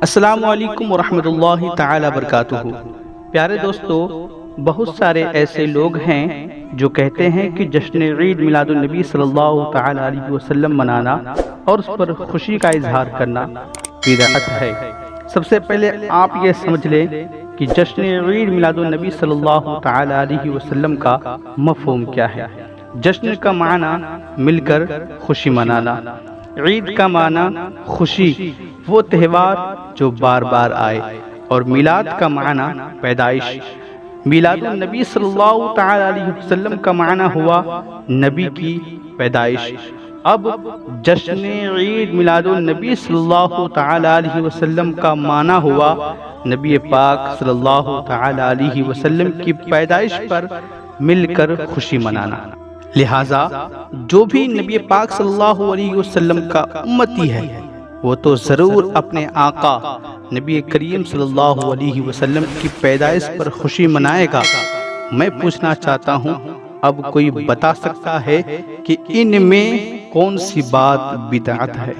السلام علیکم ورحمۃ اللہ تعالی وبرکاتہ۔ پیارے دوستو، بہت سارے ایسے لوگ ہیں جو کہتے ہیں کہ جشن عید میلاد النبی صلی اللہ تعالی علیہ وسلم منانا اور اس پر خوشی کا اظہار کرنا بدعت ہے۔ سب سے پہلے آپ یہ سمجھ لیں کہ جشن عید میلاد النبی صلی اللہ تعالی علیہ وسلم کا مفہوم کیا ہے۔ جشن کا معنی مل کر خوشی منانا، عید کا معنی خوشی، وہ تہوار جو بار بار آئے، اور میلاد کا معنی پیدائش۔ میلاد النبی صلی اللہ تعالی علیہ وسلم کا معنی ہوا نبی کی پیدائش۔ اب جشن عید میلاد النبی صلی اللہ تعالی علیہ وسلم کا معنی ہوا نبی پاک صلی اللہ تعالی علیہ وسلم کی پیدائش پر مل کر خوشی منانا۔ لہٰذا جو بھی نبی پاک صلی اللہ علیہ وسلم کا امتی ہے وہ تو ضرور اپنے آقا نبی کریم صلی اللہ علیہ وسلم کی پیدائش پر خوشی منائے گا۔ میں پوچھنا چاہتا ہوں، اب کوئی بتا سکتا ہے کہ ان میں کون سی بات بدعت ہے؟